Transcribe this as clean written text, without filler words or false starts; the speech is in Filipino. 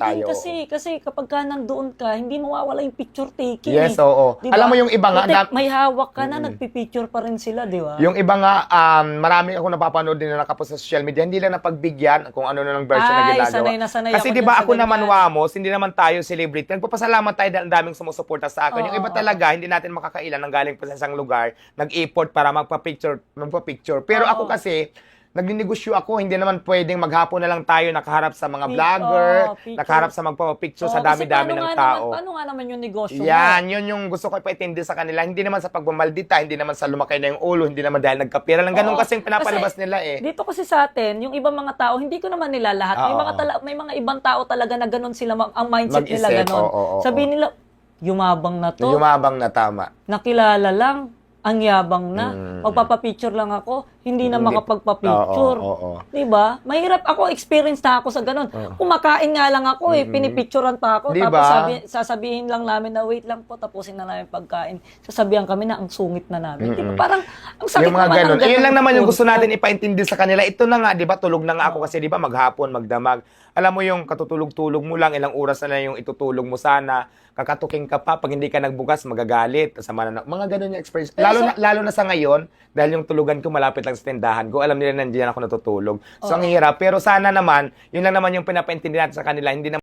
tayo. Kasi kapag ka nandoon ka, hindi mawawala yung picture taking. Yes, oo. Diba? Alam mo yung iba nga, May hawak ka na, nagpipicture pa rin sila, di ba? yung iba nga, marami ako napapanood din na nakapost sa social media, hindi lang napagbigyan kung ano na ng version na ginagawa. sanay na sanay Kasi ako di ba dyan sa ako naman, ganyan. Wamos, hindi naman tayo celebrity. Nagpapasalamat tayo dahil ang daming sumusuporta sa akin. Yung iba Oo. talaga, hindi natin makakailan ng galing pa sa isang lugar, nag-effort para magpa-picture. Pero Oo. ako kasi, nagninegosyo ako, hindi naman pwedeng maghapon na lang tayo nakaharap sa mga vlogger, picture. nakaharap sa magpapapicture sa Oo, dami-dami ng tao. Paano nga naman yung negosyo mo? Yan, yun yung gusto ko ipaintindi sa kanila. Hindi naman sa pagmamaldita, hindi naman sa lumakay na yung ulo, hindi naman dahil nagkapira lang. Ganun Oo, kasing pinapalabas kasi nila eh. Dito kasi sa atin, yung ibang mga tao, hindi ko naman nila lahat. May mga ibang tao talaga na ganun sila, ang mindset nila Mag-isip, ganun. oo. Sabihin nila, yumabang na to, Yumabang na tama. nakilala lang, ang yabang na, magpapapicture lang ako, hindi na makapagpapicture. Oo. Diba? Mahirap ako, experience na ako sa ganun. Kumakain nga lang ako pinipicturean pa ako, Diba? tapos sasabihin lang namin na wait lang po, tapusin na namin pagkain. Sasabihan kami na ang sungit na namin. Diba? Parang, ang sakit Yung mga naman ganun. ng ganun. Yun lang naman yung gusto natin ipaintindi sa kanila. Ito na nga, di ba, tulog na nga ako kasi di ba, maghapon, magdamag. Alam mo yung katutulog-tulog mo lang, ilang oras na lang yung itutulog mo sana. Kakatuking ka pa, pag hindi ka nagbukas, magagalit. Mga ganun yung experience. Lalo na sa ngayon, dahil yung tulugan ko malapit lang sa tindahan ko, alam nila nandiyan ako natutulog. So, ang hirap. Pero sana naman, yun lang naman yung pinapaintindi natin sa kanila. Hindi na